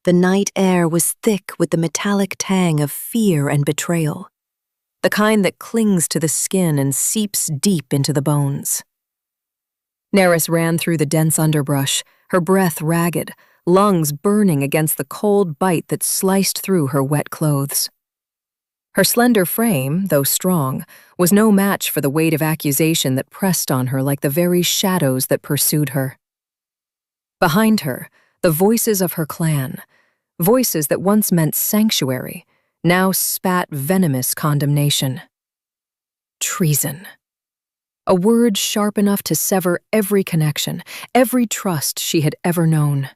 The night air was thick with the metallic tang of fear and betrayal, the kind that clings to the skin and seeps deep into the bones. Nerys ran through the dense underbrush, her breath ragged, lungs burning against the cold bite that sliced through her wet clothes. Her slender frame, though strong, was no match for the weight of accusation that pressed on her like the very shadows that pursued her. Behind her, the voices of her clan, voices that once meant sanctuary, now spat venomous condemnation. Treason. A word sharp enough to sever every connection, every trust she had ever known.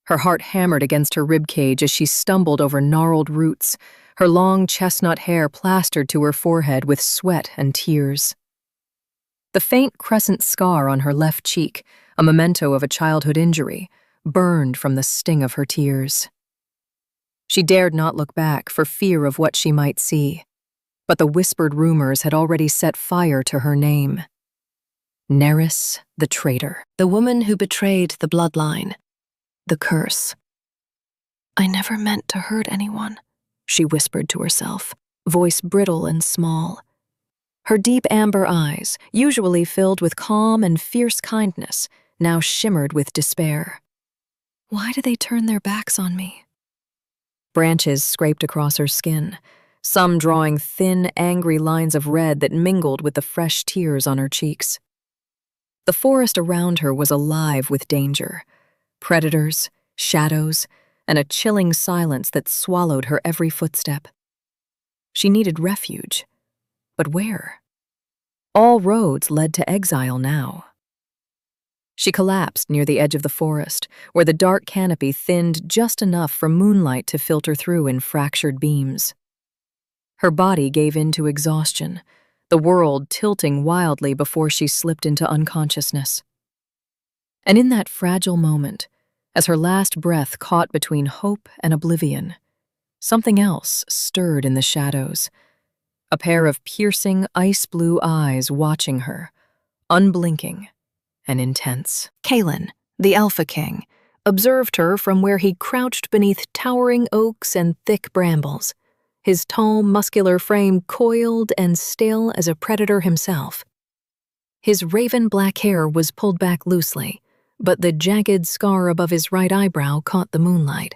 Her heart hammered against her ribcage as she stumbled over gnarled roots, her long chestnut hair plastered to her forehead with sweat and tears. The faint crescent scar on her left cheek, a memento of a childhood injury, burned from the sting of her tears. She dared not look back for fear of what she might see, but the whispered rumors had already set fire to her name. Nerys the traitor, the woman who betrayed the bloodline, the curse. "I never meant to hurt anyone," she whispered to herself, voice brittle and small. Her deep amber eyes, usually filled with calm and fierce kindness, now shimmered with despair. Why do they turn their backs on me? Branches scraped across her skin, some drawing thin, angry lines of red that mingled with the fresh tears on her cheeks. The forest around her was alive with danger, predators, shadows, and a chilling silence that swallowed her every footstep. She needed refuge, but where? All roads led to exile now. She collapsed near the edge of the forest, where the dark canopy thinned just enough for moonlight to filter through in fractured beams. Her body gave in to exhaustion, the world tilting wildly before she slipped into unconsciousness. And in that fragile moment, as her last breath caught between hope and oblivion, something else stirred in the shadows, a pair of piercing ice-blue eyes watching her, unblinking and intense. Kaelin, the Alpha King, observed her from where he crouched beneath towering oaks and thick brambles, his tall, muscular frame coiled and still as a predator himself. His raven-black hair was pulled back loosely, but the jagged scar above his right eyebrow caught the moonlight,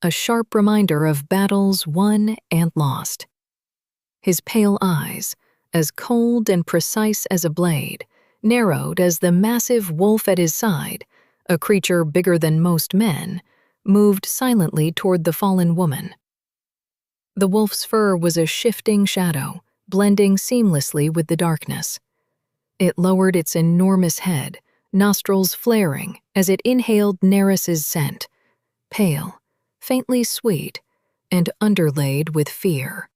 a sharp reminder of battles won and lost. His pale eyes, as cold and precise as a blade, narrowed as the massive wolf at his side, a creature bigger than most men, moved silently toward the fallen woman. The wolf's fur was a shifting shadow, blending seamlessly with the darkness. It lowered its enormous head, nostrils flaring as it inhaled Nerys's scent, pale, faintly sweet, and underlaid with fear.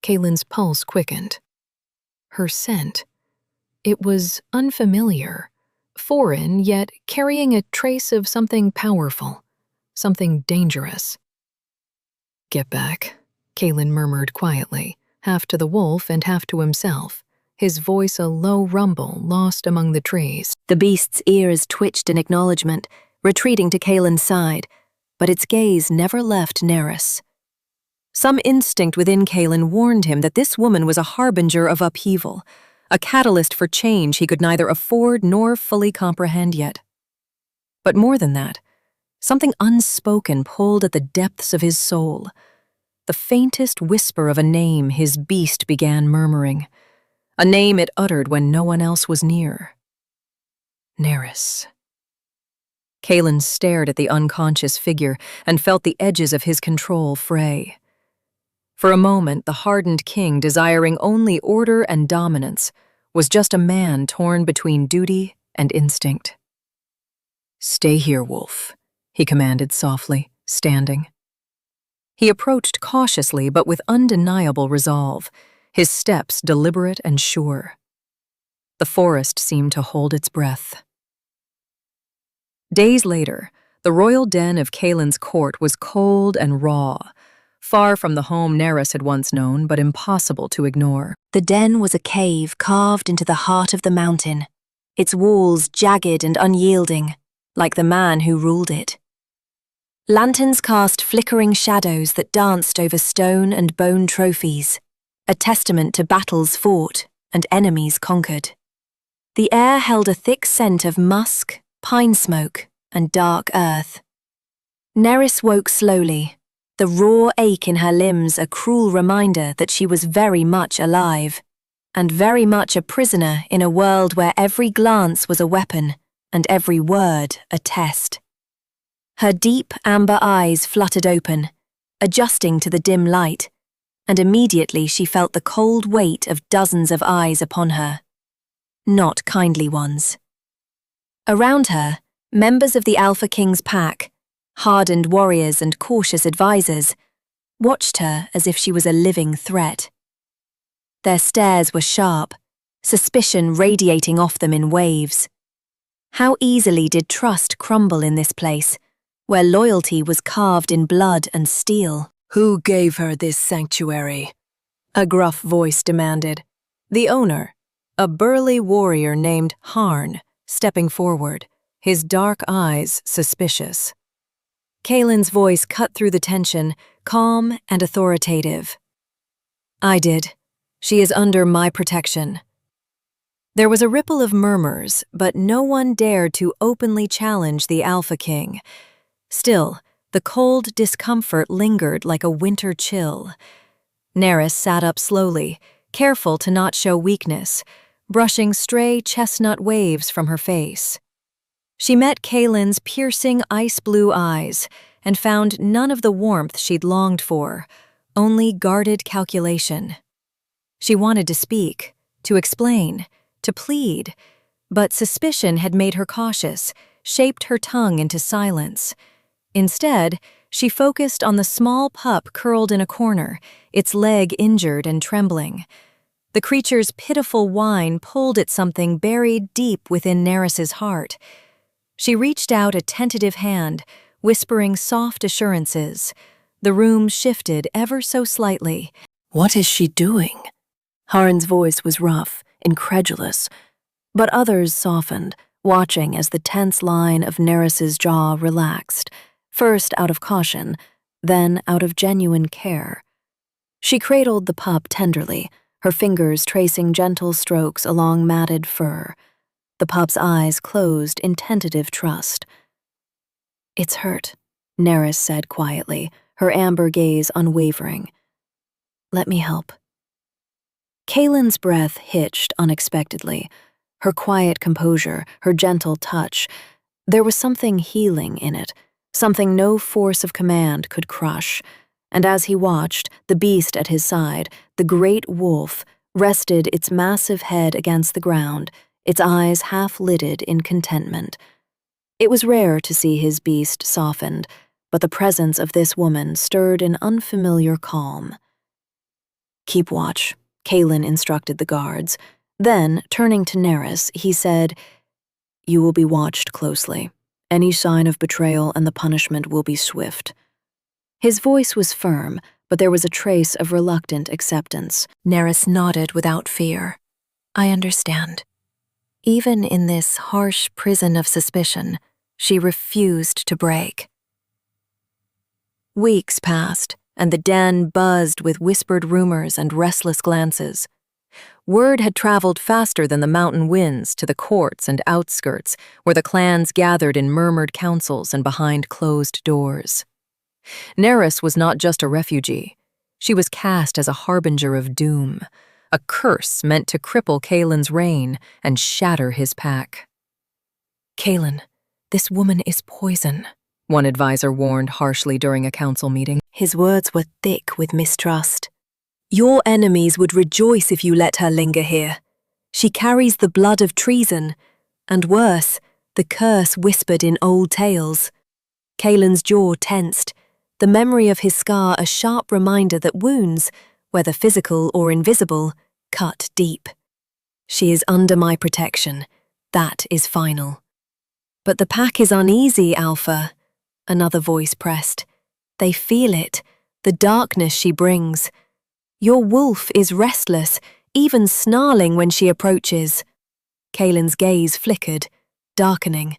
Kaelin's pulse quickened. Her scent. It was unfamiliar, foreign, yet carrying a trace of something powerful, something dangerous. "Get back," Kaelin murmured quietly, half to the wolf and half to himself, his voice a low rumble lost among the trees. The beast's ears twitched in acknowledgement, retreating to Kaelin's side, but its gaze never left Nerys. Some instinct within Kaelin warned him that this woman was a harbinger of upheaval, a catalyst for change he could neither afford nor fully comprehend yet. But more than that, something unspoken pulled at the depths of his soul, the faintest whisper of a name his beast began murmuring, a name it uttered when no one else was near. Nerys. Kaelin stared at the unconscious figure and felt the edges of his control fray. For a moment, the hardened king, desiring only order and dominance, was just a man torn between duty and instinct. "Stay here, wolf," he commanded softly, standing. He approached cautiously but with undeniable resolve, his steps deliberate and sure. The forest seemed to hold its breath. Days later, the royal den of Kaelin's court was cold and raw, far from the home Nerys had once known, but impossible to ignore. The den was a cave carved into the heart of the mountain, its walls jagged and unyielding, like the man who ruled it. Lanterns cast flickering shadows that danced over stone and bone trophies, a testament to battles fought and enemies conquered. The air held a thick scent of musk, pine smoke, and dark earth. Nerys woke slowly, the raw ache in her limbs a cruel reminder that she was very much alive, and very much a prisoner in a world where every glance was a weapon and every word a test. Her deep amber eyes fluttered open, adjusting to the dim light, and immediately she felt the cold weight of dozens of eyes upon her. Not kindly ones. Around her, members of the Alpha King's pack, hardened warriors and cautious advisors, watched her as if she was a living threat. Their stares were sharp, suspicion radiating off them in waves. How easily did trust crumble in this place, where loyalty was carved in blood and steel. "Who gave her this sanctuary?" a gruff voice demanded. The owner, a burly warrior named Harn, stepping forward, his dark eyes suspicious. Kaelin's voice cut through the tension, calm and authoritative. "I did. She is under my protection." There was a ripple of murmurs, but no one dared to openly challenge the Alpha King. Still, the cold discomfort lingered like a winter chill. Nerys sat up slowly, careful to not show weakness, brushing stray chestnut waves from her face. She met Kaelin's piercing ice-blue eyes and found none of the warmth she'd longed for, only guarded calculation. She wanted to speak, to explain, to plead, but suspicion had made her cautious, shaped her tongue into silence. Instead, she focused on the small pup curled in a corner, its leg injured and trembling. The creature's pitiful whine pulled at something buried deep within Nerys's heart. She reached out a tentative hand, whispering soft assurances. The room shifted ever so slightly. "What is she doing?" Harn's voice was rough, incredulous, but others softened, watching as the tense line of Nerys's jaw relaxed, first out of caution, then out of genuine care. She cradled the pup tenderly, her fingers tracing gentle strokes along matted fur. The pup's eyes closed in tentative trust. "It's hurt," Nerys said quietly, her amber gaze unwavering. "Let me help." Kaelin's breath hitched unexpectedly, her quiet composure, her gentle touch. There was something healing in it, something no force of command could crush. And as he watched, the beast at his side, the great wolf, rested its massive head against the ground, its eyes half-lidded in contentment. It was rare to see his beast softened, but the presence of this woman stirred an unfamiliar calm. "Keep watch," Kaelin instructed the guards. Then, turning to Nerys, he said, "You will be watched closely. Any sign of betrayal and the punishment will be swift." His voice was firm, but there was a trace of reluctant acceptance. Nerys nodded without fear. "I understand." Even in this harsh prison of suspicion, she refused to break. Weeks passed, and the den buzzed with whispered rumors and restless glances. Word had traveled faster than the mountain winds to the courts and outskirts, where the clans gathered in murmured councils and behind closed doors. Nerys was not just a refugee. She was cast as a harbinger of doom, a curse meant to cripple Kaelin's reign and shatter his pack. "Kaelin, this woman is poison," one advisor warned harshly during a council meeting. His words were thick with mistrust. "Your enemies would rejoice if you let her linger here. She carries the blood of treason, and worse, the curse whispered in old tales." Kaelin's jaw tensed, the memory of his scar a sharp reminder that wounds, whether physical or invisible, cut deep. "She is under my protection. That is final." "But the pack is uneasy, Alpha," another voice pressed. "They feel it, the darkness she brings. Your wolf is restless, even snarling when she approaches." Kaelin's gaze flickered, darkening.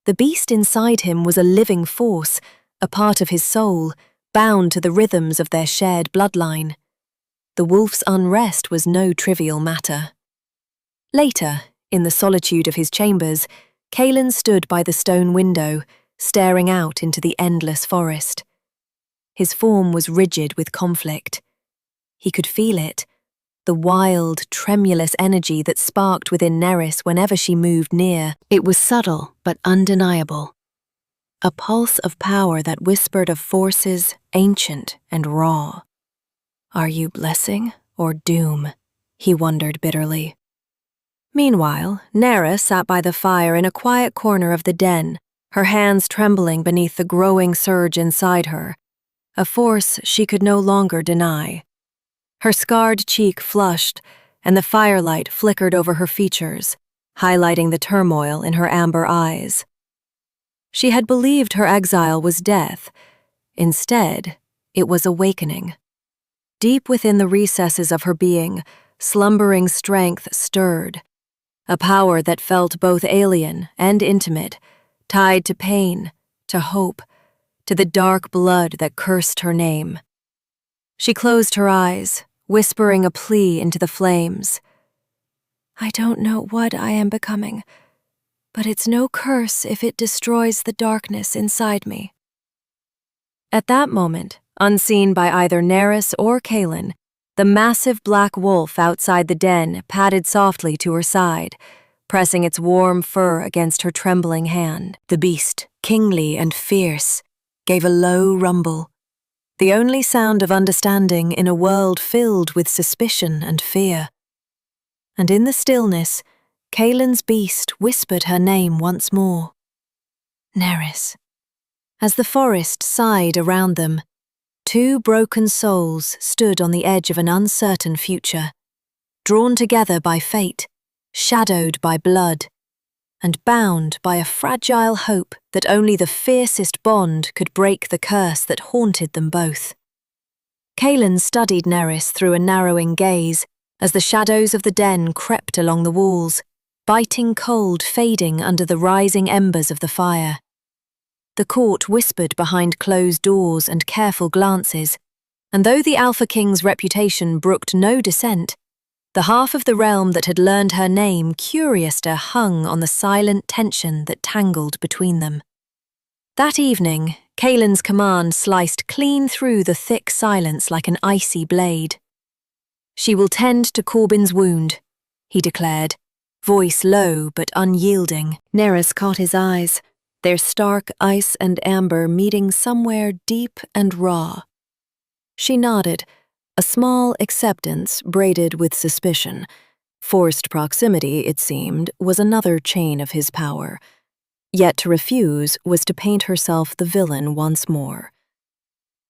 The beast inside him was a living force, a part of his soul, bound to the rhythms of their shared bloodline. The wolf's unrest was no trivial matter. Later, in the solitude of his chambers, Kaelin stood by the stone window, staring out into the endless forest. His form was rigid with conflict. He could feel it, the wild, tremulous energy that sparked within Nerys whenever she moved near. It was subtle but undeniable. A pulse of power that whispered of forces ancient and raw. Are you blessing or doom? He wondered bitterly. Meanwhile, Nerys sat by the fire in a quiet corner of the den, her hands trembling beneath the growing surge inside her, a force she could no longer deny. Her scarred cheek flushed, and the firelight flickered over her features, highlighting the turmoil in her amber eyes. She had believed her exile was death. Instead, it was awakening. Deep within the recesses of her being, slumbering strength stirred, a power that felt both alien and intimate, tied to pain, to hope, to the dark blood that cursed her name. She closed her eyes, whispering a plea into the flames. I don't know what I am becoming, but it's no curse if it destroys the darkness inside me. At that moment, unseen by either Nerys or Kaelin, the massive black wolf outside the den padded softly to her side, pressing its warm fur against her trembling hand. The beast, kingly and fierce, gave a low rumble, the only sound of understanding in a world filled with suspicion and fear. And in the stillness, Kaelin's beast whispered her name once more. Nerys. As the forest sighed around them, two broken souls stood on the edge of an uncertain future, drawn together by fate, shadowed by blood, and bound by a fragile hope that only the fiercest bond could break the curse that haunted them both. Kaelin studied Nerys through a narrowing gaze as the shadows of the den crept along the walls, biting cold fading under the rising embers of the fire. The court whispered behind closed doors and careful glances, and though the Alpha King's reputation brooked no dissent, the half of the realm that had learned her name curiously hung on the silent tension that tangled between them. That evening, Kaelin's command sliced clean through the thick silence like an icy blade. She will tend to Corbin's wound, he declared, voice low but unyielding. Nerys caught his eyes, their stark ice and amber meeting somewhere deep and raw. She nodded, a small acceptance braided with suspicion. Forced proximity, it seemed, was another chain of his power. Yet to refuse was to paint herself the villain once more.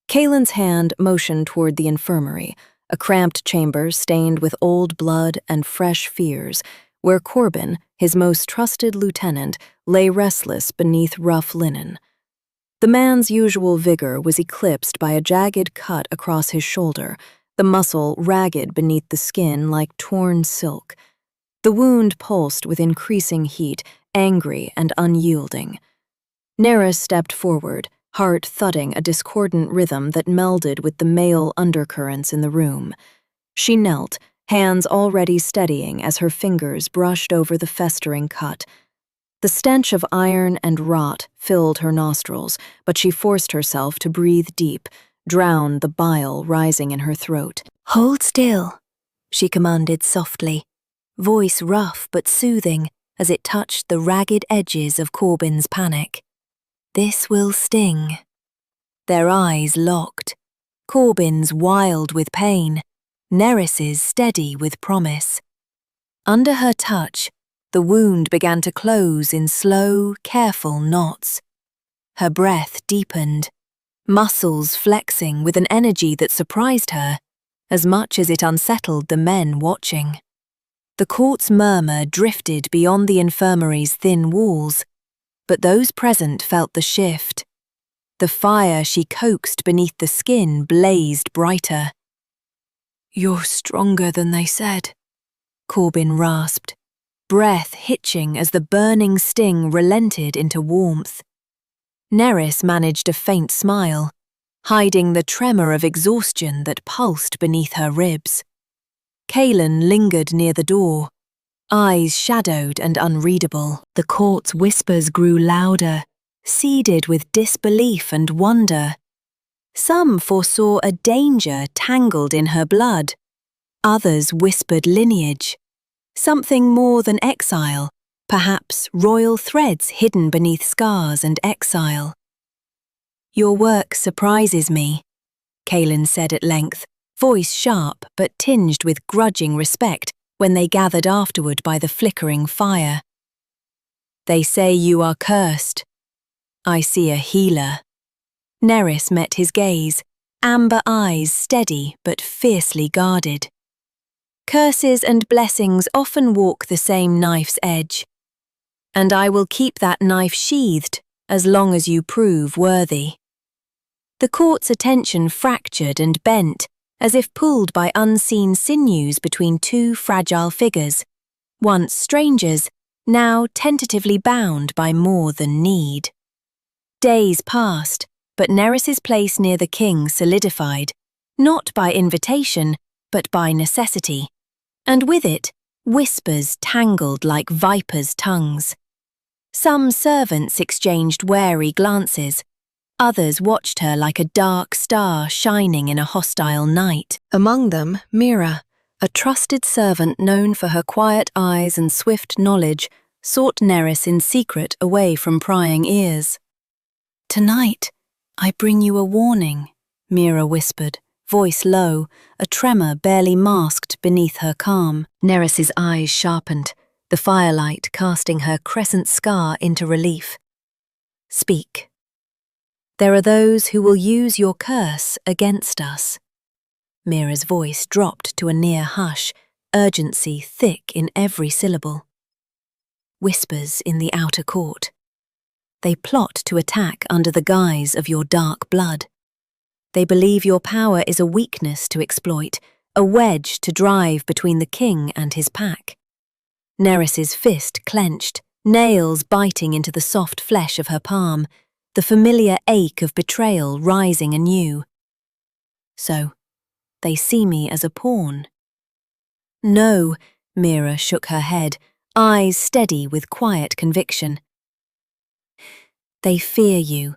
Kaelin's hand motioned toward the infirmary, a cramped chamber stained with old blood and fresh fears, where Corbin, his most trusted lieutenant, lay restless beneath rough linen. The man's usual vigor was eclipsed by a jagged cut across his shoulder, the muscle ragged beneath the skin like torn silk. The wound pulsed with increasing heat, angry and unyielding. Nerys stepped forward, heart thudding a discordant rhythm that melded with the male undercurrents in the room. She knelt, hands already steadying as her fingers brushed over the festering cut. The stench of iron and rot filled her nostrils, but she forced herself to breathe deep, drown the bile rising in her throat. Hold still, she commanded softly, voice rough but soothing as it touched the ragged edges of Corbin's panic. This will sting. Their eyes locked, Corbin's wild with pain, Nerys's steady with promise. Under her touch, the wound began to close in slow, careful knots. Her breath deepened, muscles flexing with an energy that surprised her, as much as it unsettled the men watching. The court's murmur drifted beyond the infirmary's thin walls, but those present felt the shift. The fire she coaxed beneath the skin blazed brighter. You're stronger than they said, Corbin rasped, breath hitching as the burning sting relented into warmth. Nerys managed a faint smile, hiding the tremor of exhaustion that pulsed beneath her ribs. Kaelin lingered near the door, eyes shadowed and unreadable. The court's whispers grew louder, seeded with disbelief and wonder. Some foresaw a danger tangled in her blood. Others whispered lineage, something more than exile, perhaps royal threads hidden beneath scars and exile. "Your work surprises me," Kaelin said at length, voice sharp but tinged with grudging respect when they gathered afterward by the flickering fire. "They say you are cursed. I see a healer." Nerys met his gaze, amber eyes steady but fiercely guarded. "Curses and blessings often walk the same knife's edge, and I will keep that knife sheathed as long as you prove worthy." The court's attention fractured and bent, as if pulled by unseen sinews between two fragile figures, once strangers, now tentatively bound by more than need. Days passed, but Nerys's place near the king solidified, not by invitation, but by necessity, and with it, whispers tangled like vipers' tongues. Some servants exchanged wary glances, others watched her like a dark star shining in a hostile night. Among them, Mira, a trusted servant known for her quiet eyes and swift knowledge, sought Nerys in secret away from prying ears. "Tonight, I bring you a warning," Mira whispered, voice low, a tremor barely masked beneath her calm. Nerys's eyes sharpened, the firelight casting her crescent scar into relief. "Speak. There are those who will use your curse against us." Mira's voice dropped to a near hush, urgency thick in every syllable. "Whispers in the outer court. They plot to attack under the guise of your dark blood. They believe your power is a weakness to exploit, a wedge to drive between the king and his pack." Nerys's fist clenched, nails biting into the soft flesh of her palm, the familiar ache of betrayal rising anew. "So, they see me as a pawn?" "No," Mira shook her head, eyes steady with quiet conviction. "They fear you,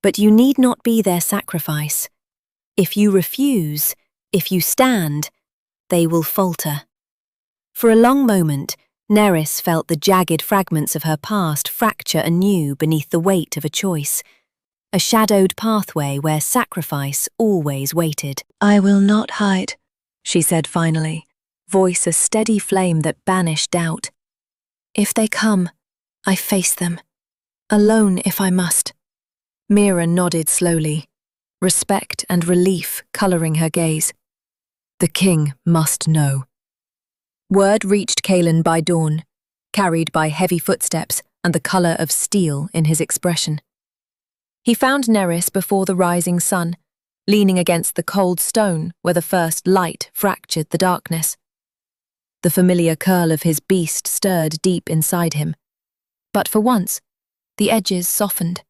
but you need not be their sacrifice. If you refuse, if you stand, they will falter." For a long moment, Nerys felt the jagged fragments of her past fracture anew beneath the weight of a choice, a shadowed pathway where sacrifice always waited. "I will not hide," she said finally, voice a steady flame that banished doubt. "If they come, I face them, alone if I must." Mira nodded slowly, respect and relief coloring her gaze. "The king must know." Word reached Kaelin by dawn, carried by heavy footsteps and the color of steel in his expression. He found Nerys before the rising sun, leaning against the cold stone where the first light fractured the darkness. The familiar curl of his beast stirred deep inside him. But for once, the edges softened,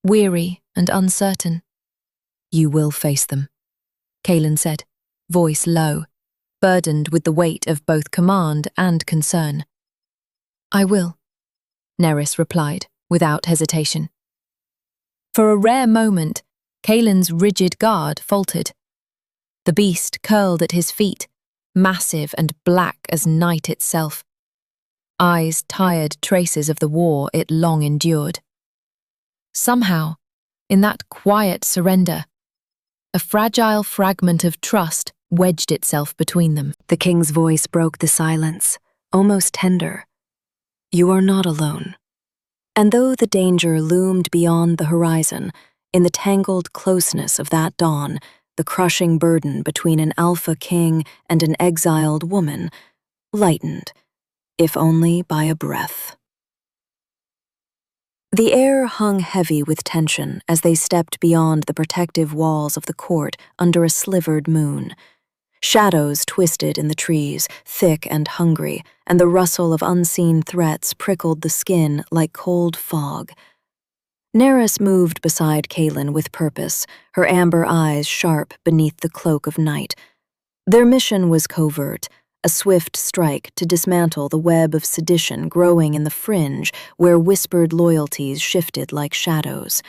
weary and uncertain. "You will face them," Kaelin said, voice low, burdened with the weight of both command and concern. "I will," Nerys replied, without hesitation. For a rare moment, Kaelin's rigid guard faltered. The beast curled at his feet, massive and black as night itself. Eyes tired traces of the war it long endured. Somehow, in that quiet surrender, a fragile fragment of trust wedged itself between them. The king's voice broke the silence, almost tender. "You are not alone." And though the danger loomed beyond the horizon, in the tangled closeness of that dawn, the crushing burden between an alpha king and an exiled woman lightened, if only by a breath. The air hung heavy with tension as they stepped beyond the protective walls of the court under a slivered moon. Shadows twisted in the trees, thick and hungry, and the rustle of unseen threats prickled the skin like cold fog. Neris moved beside Kaelin with purpose, her amber eyes sharp beneath the cloak of night. Their mission was covert, a swift strike to dismantle the web of sedition growing in the fringe where whispered loyalties shifted like shadows.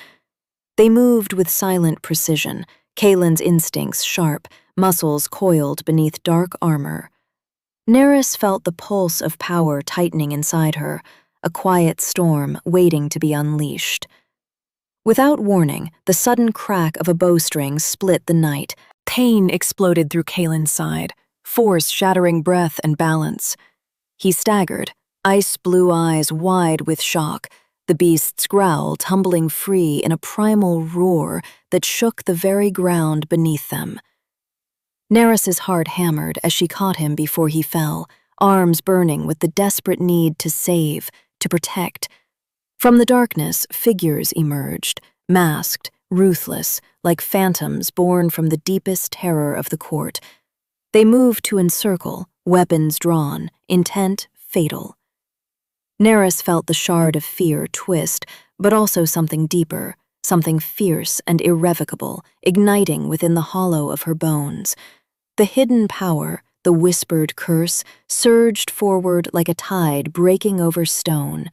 They moved with silent precision, Kaelin's instincts sharp, muscles coiled beneath dark armor. Neris felt the pulse of power tightening inside her, a quiet storm waiting to be unleashed. Without warning, the sudden crack of a bowstring split the night. Pain exploded through Kaelin's side, force shattering breath and balance. He staggered, ice-blue eyes wide with shock, the beast's growl tumbling free in a primal roar that shook the very ground beneath them. Neris's heart hammered as she caught him before he fell, arms burning with the desperate need to save, to protect. From the darkness, figures emerged, masked, ruthless, like phantoms born from the deepest terror of the court. They moved to encircle, weapons drawn, intent fatal. Neris felt the shard of fear twist, but also something deeper, something fierce and irrevocable, igniting within the hollow of her bones. The hidden power, the whispered curse, surged forward like a tide breaking over stone.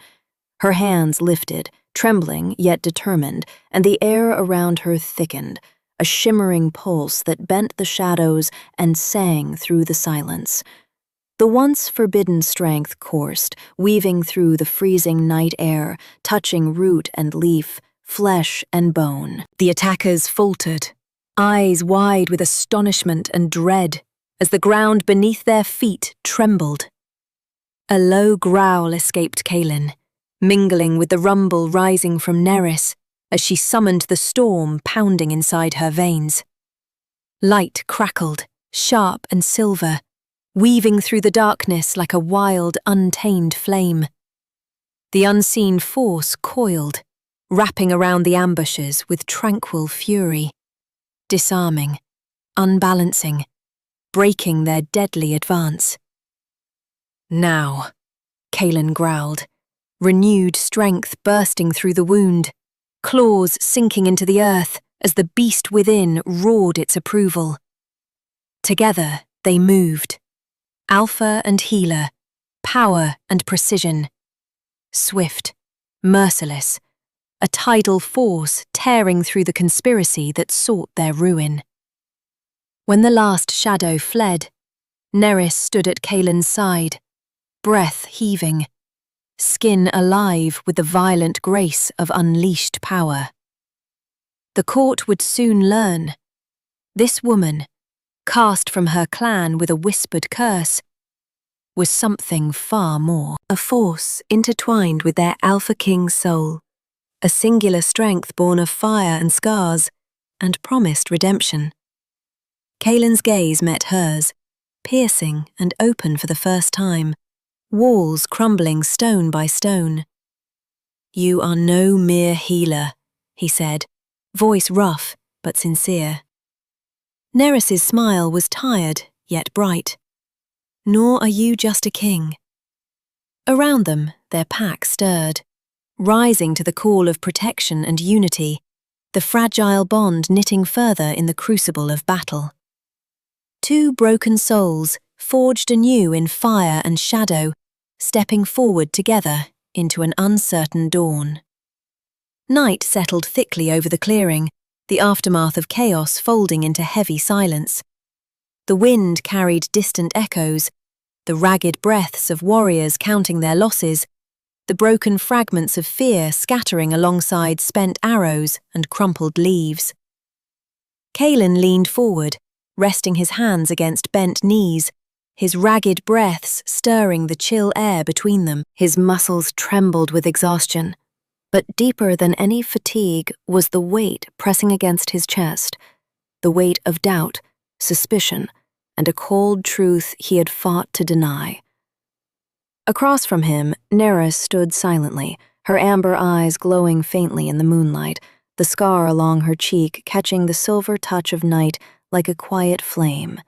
Her hands lifted, trembling yet determined, and the air around her thickened, a shimmering pulse that bent the shadows and sang through the silence. The once forbidden strength coursed, weaving through the freezing night air, touching root and leaf, flesh and bone. The attackers faltered, eyes wide with astonishment and dread, as the ground beneath their feet trembled. A low growl escaped Kaelin, mingling with the rumble rising from Neris as she summoned the storm pounding inside her veins. Light crackled, sharp and silver, weaving through the darkness like a wild, untamed flame. The unseen force coiled, wrapping around the ambushes with tranquil fury, disarming, unbalancing, breaking their deadly advance. Now, Kaelin growled, renewed strength bursting through the wound, claws sinking into the earth as the beast within roared its approval. Together they moved, alpha and healer, power and precision. Swift, merciless, a tidal force tearing through the conspiracy that sought their ruin. When the last shadow fled, Neris stood at Kaelin's side, breath heaving, skin alive with the violent grace of unleashed power. The court would soon learn. This woman, cast from her clan with a whispered curse, was something far more, a force intertwined with their Alpha King's soul, a singular strength born of fire and scars, and promised redemption. Kaelin's gaze met hers, piercing and open for the first time, walls crumbling stone by stone. "You are no mere healer," he said, voice rough but sincere. Neris's smile was tired yet bright. "Nor are you just a king." Around them, their pack stirred, rising to the call of protection and unity, the fragile bond knitting further in the crucible of battle. Two broken souls, forged anew in fire and shadow, stepping forward together into an uncertain dawn. Night settled thickly over the clearing, the aftermath of chaos folding into heavy silence. The wind carried distant echoes, the ragged breaths of warriors counting their losses, the broken fragments of fear scattering alongside spent arrows and crumpled leaves. Kaelin leaned forward, resting his hands against bent knees, his ragged breaths stirring the chill air between them. His muscles trembled with exhaustion, but deeper than any fatigue was the weight pressing against his chest, the weight of doubt, suspicion, and a cold truth he had fought to deny. Across from him, Neris stood silently, her amber eyes glowing faintly in the moonlight, the scar along her cheek catching the silver touch of night like a quiet flame.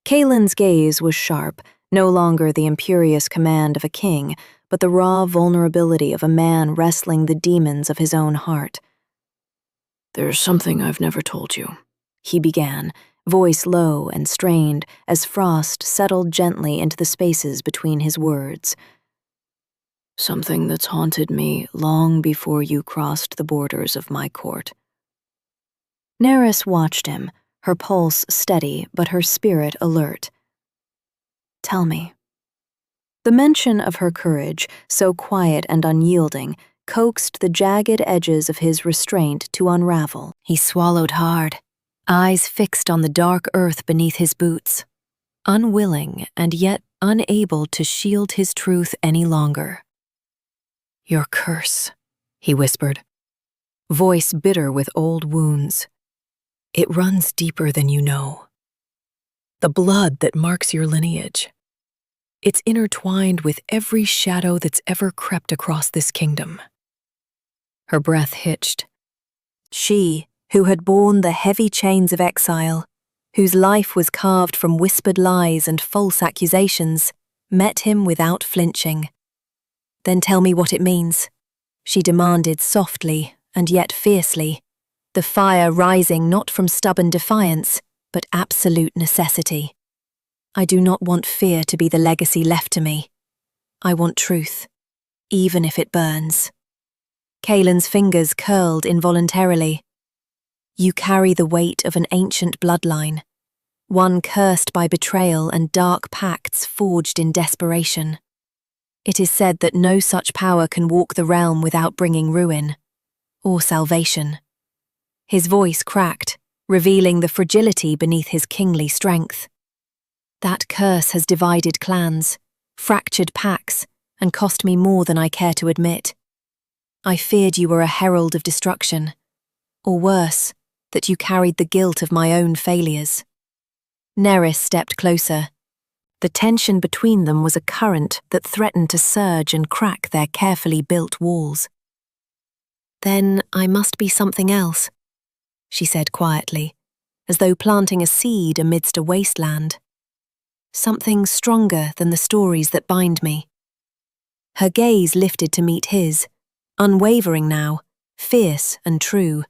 Kaelin's gaze was sharp, No longer the imperious command of a king, but the raw vulnerability of a man wrestling the demons of his own heart. "There's something I've never told you," he began, voice low and strained as frost settled gently into the spaces between his words. "Something that's haunted me long before you crossed the borders of my court." Nerys watched him, her pulse steady but her spirit alert. "Tell me." The mention of her courage, so quiet and unyielding, coaxed the jagged edges of his restraint to unravel. He swallowed hard, eyes fixed on the dark earth beneath his boots, unwilling and yet unable to shield his truth any longer. "Your curse," he whispered, voice bitter with old wounds. "It runs deeper than you know. The blood that marks your lineage. It's intertwined with every shadow that's ever crept across this kingdom." Her breath hitched. She, who had borne the heavy chains of exile, whose life was carved from whispered lies and false accusations, met him without flinching. "Then tell me what it means," she demanded softly and yet fiercely, the fire rising not from stubborn defiance, but absolute necessity. "I do not want fear to be the legacy left to me. I want truth, even if it burns." Kaelin's fingers curled involuntarily. "You carry the weight of an ancient bloodline, one cursed by betrayal and dark pacts forged in desperation. It is said that no such power can walk the realm without bringing ruin, or salvation." His voice cracked, revealing the fragility beneath his kingly strength. "That curse has divided clans, fractured pacts, and cost me more than I care to admit. I feared you were a herald of destruction, or worse, that you carried the guilt of my own failures." Nerys stepped closer. The tension between them was a current that threatened to surge and crack their carefully built walls. "Then I must be something else," she said quietly, as though planting a seed amidst a wasteland. "Something stronger than the stories that bind me." Her gaze lifted to meet his, unwavering now, fierce and true.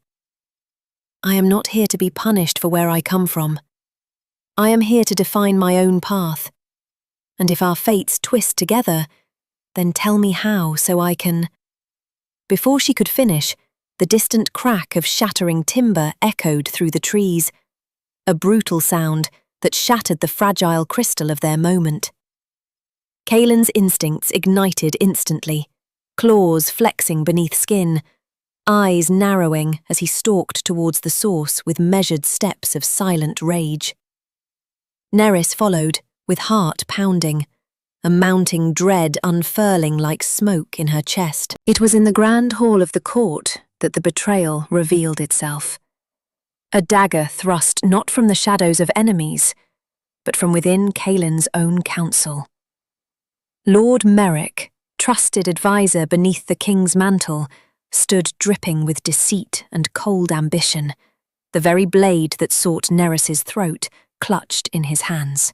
"I am not here to be punished for where I come from. I am here to define my own path. And if our fates twist together, then tell me how so I can—" Before she could finish, the distant crack of shattering timber echoed through the trees, a brutal sound that shattered the fragile crystal of their moment. Kaelin's instincts ignited instantly, claws flexing beneath skin, eyes narrowing as he stalked towards the source with measured steps of silent rage. Nerys followed, with heart pounding, a mounting dread unfurling like smoke in her chest. It was in the grand hall of the court that the betrayal revealed itself. A dagger thrust not from the shadows of enemies, but from within Kaelin's own council. Lord Merrick, trusted advisor beneath the king's mantle, stood dripping with deceit and cold ambition, the very blade that sought Nerys's throat clutched in his hands.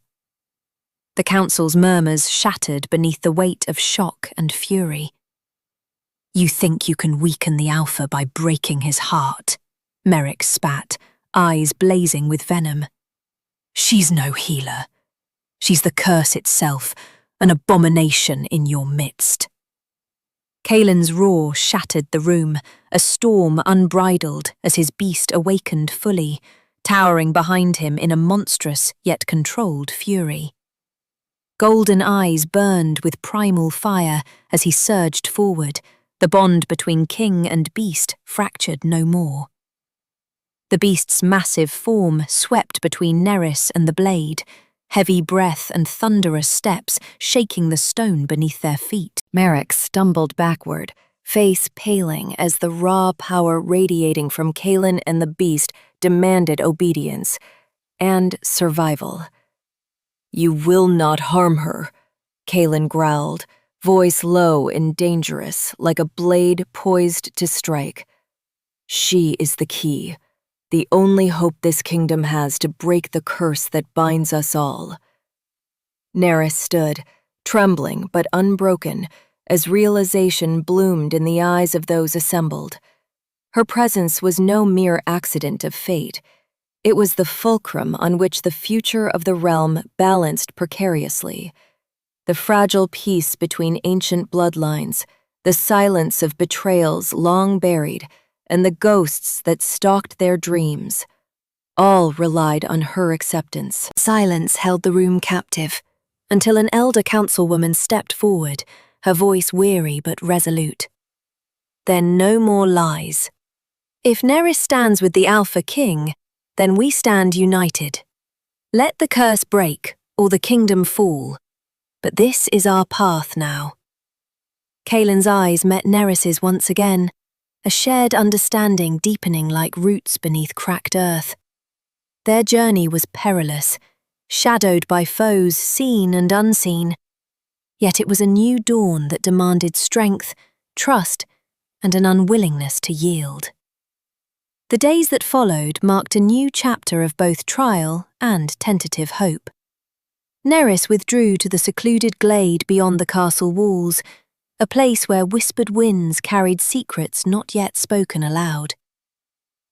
The council's murmurs shattered beneath the weight of shock and fury. "You think you can weaken the Alpha by breaking his heart?" Merrick spat, eyes blazing with venom. "She's no healer. She's the curse itself, an abomination in your midst." Kaelin's roar shattered the room, a storm unbridled as his beast awakened fully, towering behind him in a monstrous yet controlled fury. Golden eyes burned with primal fire as he surged forward, the bond between king and beast fractured no more. The beast's massive form swept between Nerys and the blade, heavy breath and thunderous steps shaking the stone beneath their feet. Merrick stumbled backward, face paling as the raw power radiating from Kaelin and the beast demanded obedience and survival. "You will not harm her," Kaelin growled, voice low and dangerous, like a blade poised to strike. "She is the key, the only hope this kingdom has to break the curse that binds us all." Nerys stood, trembling but unbroken, as realization bloomed in the eyes of those assembled. Her presence was no mere accident of fate. It was the fulcrum on which the future of the realm balanced precariously. The fragile peace between ancient bloodlines, the silence of betrayals long buried, and the ghosts that stalked their dreams. All relied on her acceptance. Silence held the room captive, until an elder councilwoman stepped forward, her voice weary but resolute. Then no more lies. If Nerys stands with the Alpha King, then we stand united. Let the curse break, or the kingdom fall. But this is our path now. Kaelin's eyes met Nerys's once again, a shared understanding deepening like roots beneath cracked earth. Their journey was perilous, shadowed by foes seen and unseen. Yet it was a new dawn that demanded strength, trust, and an unwillingness to yield. The days that followed marked a new chapter of both trial and tentative hope. Nerys withdrew to the secluded glade beyond the castle walls, a place where whispered winds carried secrets not yet spoken aloud.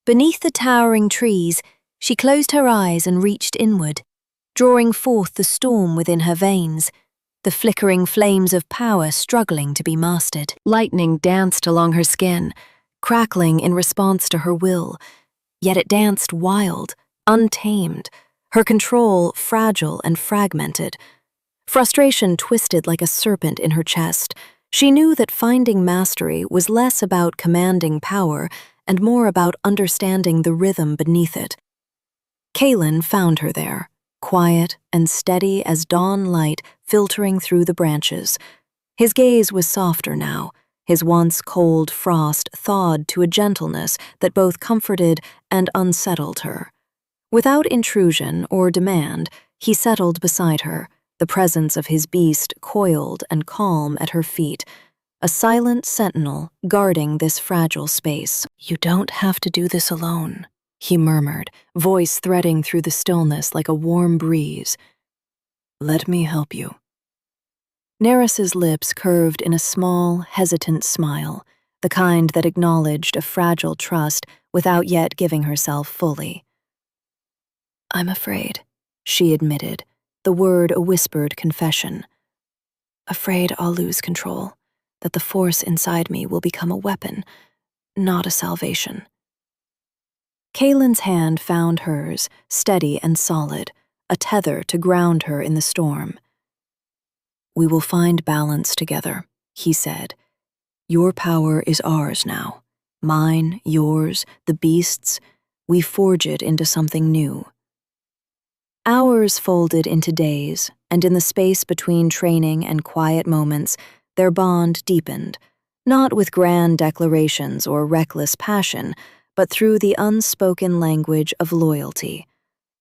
Beneath the towering trees, she closed her eyes and reached inward, drawing forth the storm within her veins, the flickering flames of power struggling to be mastered. Lightning danced along her skin, crackling in response to her will, yet it danced wild, untamed, her control fragile and fragmented. Frustration twisted like a serpent in her chest. She knew that finding mastery was less about commanding power and more about understanding the rhythm beneath it. Kaelin found her there, quiet and steady as dawn light filtering through the branches. His gaze was softer now, his once cold frost thawed to a gentleness that both comforted and unsettled her. Without intrusion or demand, he settled beside her, the presence of his beast coiled and calm at her feet, a silent sentinel guarding this fragile space. "You don't have to do this alone," he murmured, voice threading through the stillness like a warm breeze. "Let me help you." Nerys's lips curved in a small, hesitant smile, the kind that acknowledged a fragile trust without yet giving herself fully. "I'm afraid," she admitted, the word a whispered confession. "Afraid I'll lose control, that the force inside me will become a weapon, not a salvation." Kaelin's hand found hers, steady and solid, a tether to ground her in the storm. "We will find balance together," he said. "Your power is ours now. Mine, yours, the beast's. We forge it into something new." Hours folded into days, and in the space between training and quiet moments, their bond deepened, not with grand declarations or reckless passion, but through the unspoken language of loyalty.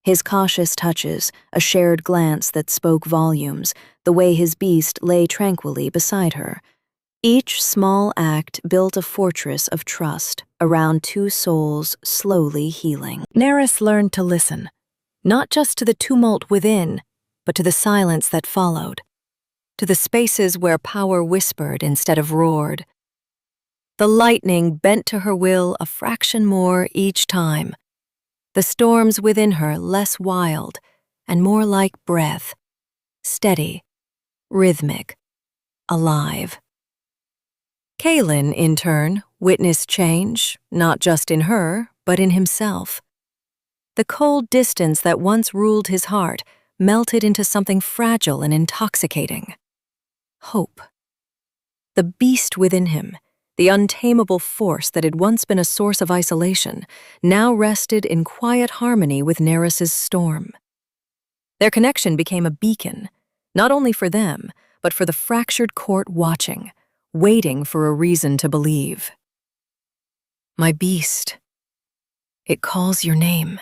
His cautious touches, a shared glance that spoke volumes, the way his beast lay tranquilly beside her. Each small act built a fortress of trust around two souls slowly healing. Nerys learned to listen, not just to the tumult within, but to the silence that followed, to the spaces where power whispered instead of roared. The lightning bent to her will a fraction more each time, the storms within her less wild and more like breath, steady, rhythmic, alive. Kaelin, in turn, witnessed change, not just in her, but in himself. The cold distance that once ruled his heart melted into something fragile and intoxicating. Hope. The beast within him, the untamable force that had once been a source of isolation, now rested in quiet harmony with Nerys's storm. Their connection became a beacon, not only for them, but for the fractured court watching, waiting for a reason to believe. "My beast, it calls your name,"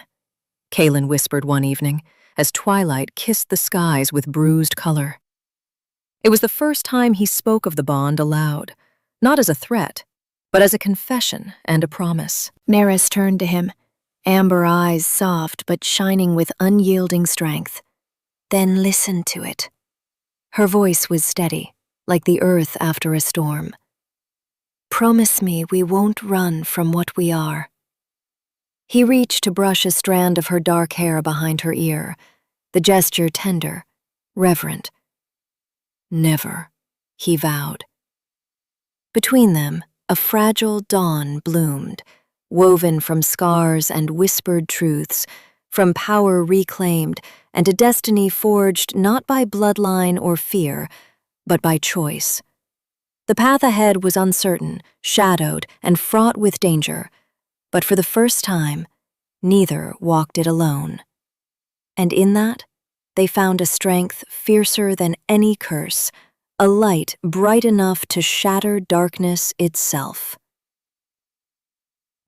Kaelin whispered one evening, as twilight kissed the skies with bruised color. It was the first time he spoke of the bond aloud, not as a threat, but as a confession and a promise. Nerys turned to him, amber eyes soft but shining with unyielding strength. "Then listen to it," Her voice was steady, like the earth after a storm. "Promise me we won't run from what we are." He reached to brush a strand of her dark hair behind her ear, the gesture tender, reverent. "Never," he vowed. Between them, a fragile dawn bloomed, woven from scars and whispered truths, from power reclaimed and a destiny forged not by bloodline or fear, but by choice. The path ahead was uncertain, shadowed, and fraught with danger, but for the first time, neither walked it alone. And in that, they found a strength fiercer than any curse, a light bright enough to shatter darkness itself.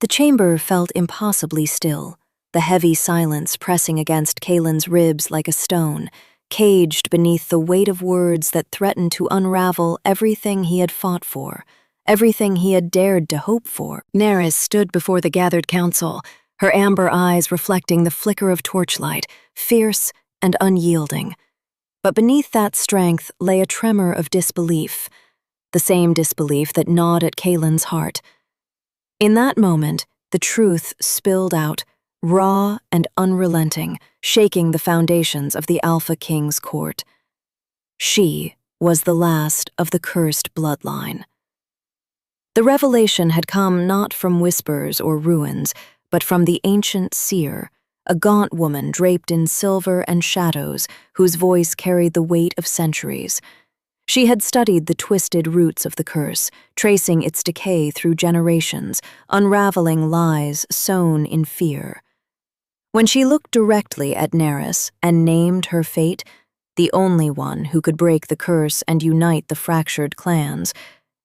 The chamber felt impossibly still, the heavy silence pressing against Kaelin's ribs like a stone, caged beneath the weight of words that threatened to unravel everything he had fought for, everything he had dared to hope for. Nerys stood before the gathered council, her amber eyes reflecting the flicker of torchlight, fierce and unyielding. But beneath that strength lay a tremor of disbelief, the same disbelief that gnawed at Kaelin's heart. In that moment, the truth spilled out, raw and unrelenting, shaking the foundations of the Alpha King's court. She was the last of the cursed bloodline. The revelation had come not from whispers or ruins, but from the ancient seer, a gaunt woman draped in silver and shadows whose voice carried the weight of centuries. She had studied the twisted roots of the curse, tracing its decay through generations, unraveling lies sown in fear. When she looked directly at Nerys and named her fate, the only one who could break the curse and unite the fractured clans,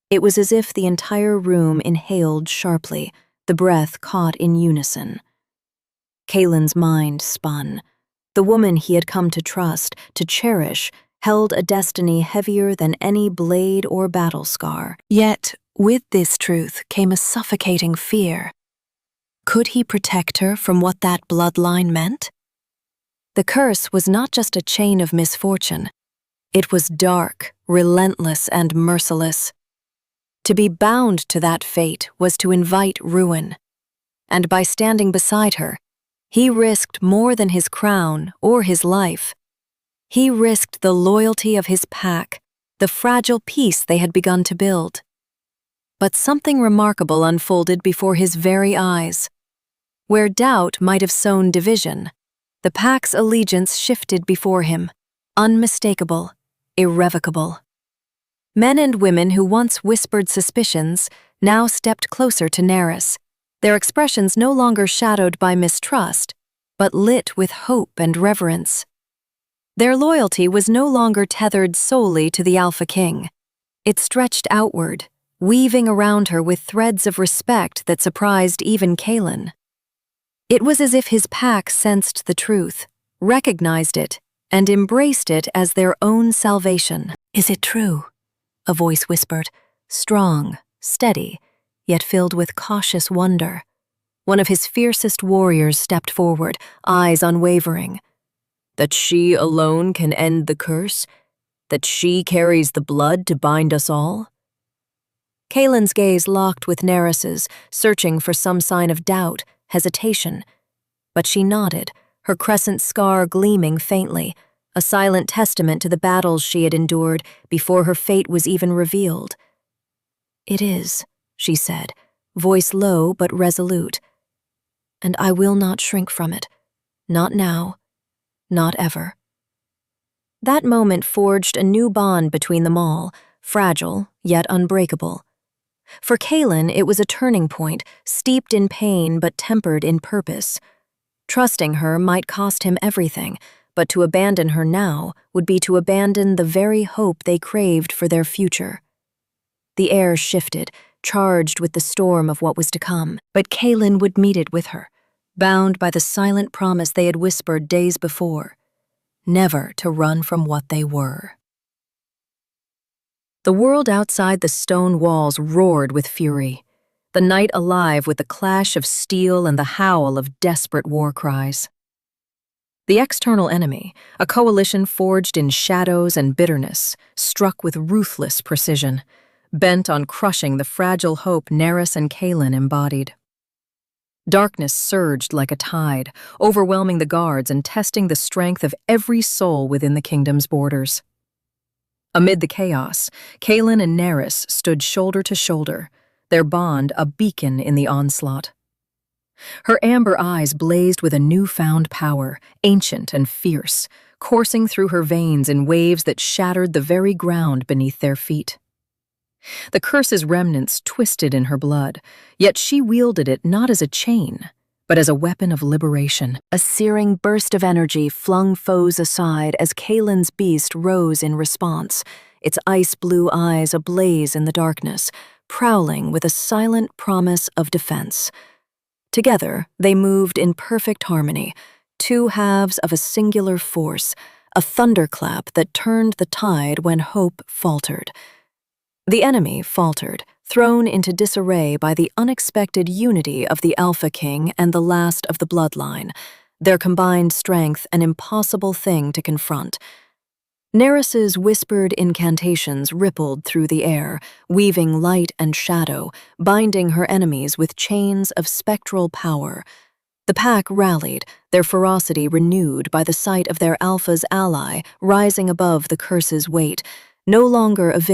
it was as if the entire room inhaled sharply, the breath caught in unison. Kaelin's mind spun. The woman he had come to trust, to cherish, held a destiny heavier than any blade or battle scar. Yet, with this truth came a suffocating fear. Could he protect her from what that bloodline meant? The curse was not just a chain of misfortune. It was dark, relentless, and merciless. To be bound to that fate was to invite ruin. And by standing beside her, he risked more than his crown or his life. He risked the loyalty of his pack, the fragile peace they had begun to build. But something remarkable unfolded before his very eyes. Where doubt might have sown division, the pack's allegiance shifted before him, unmistakable, irrevocable. Men and women who once whispered suspicions now stepped closer to Nerys, their expressions no longer shadowed by mistrust, but lit with hope and reverence. Their loyalty was no longer tethered solely to the Alpha King. It stretched outward, weaving around her with threads of respect that surprised even Kaelin. It was as if his pack sensed the truth, recognized it, and embraced it as their own salvation. "Is it true?" a voice whispered, strong, steady, yet filled with cautious wonder. One of his fiercest warriors stepped forward, eyes unwavering. "That she alone can end the curse? That she carries the blood to bind us all?" Kaelin's gaze locked with Nerys's, searching for some sign of doubt, hesitation. But she nodded, her crescent scar gleaming faintly, a silent testament to the battles she had endured before her fate was even revealed. "It is," she said, voice low but resolute. "And I will not shrink from it. Not now. Not ever." That moment forged a new bond between them all, fragile yet unbreakable. For Kaelin, it was a turning point, steeped in pain but tempered in purpose. Trusting her might cost him everything, but to abandon her now would be to abandon the very hope they craved for their future. The air shifted, charged with the storm of what was to come, but Kaelin would meet it with her, bound by the silent promise they had whispered days before, never to run from what they were. The world outside the stone walls roared with fury, the night alive with the clash of steel and the howl of desperate war cries. The external enemy, a coalition forged in shadows and bitterness, struck with ruthless precision, bent on crushing the fragile hope Nerys and Kaelin embodied. Darkness surged like a tide, overwhelming the guards and testing the strength of every soul within the kingdom's borders. Amid the chaos, Kaelin and Nerys stood shoulder to shoulder, their bond a beacon in the onslaught. Her amber eyes blazed with a newfound power, ancient and fierce, coursing through her veins in waves that shattered the very ground beneath their feet. The curse's remnants twisted in her blood, yet she wielded it not as a chain, but as a weapon of liberation. A searing burst of energy flung foes aside as Kaelin's beast rose in response, its ice-blue eyes ablaze in the darkness, prowling with a silent promise of defense. Together, they moved in perfect harmony, two halves of a singular force, a thunderclap that turned the tide when hope faltered. The enemy faltered, thrown into disarray by the unexpected unity of the Alpha King and the last of the bloodline, their combined strength an impossible thing to confront. Nerys's whispered incantations rippled through the air, weaving light and shadow, binding her enemies with chains of spectral power. The pack rallied, their ferocity renewed by the sight of their Alpha's ally rising above the curse's weight, no longer a victim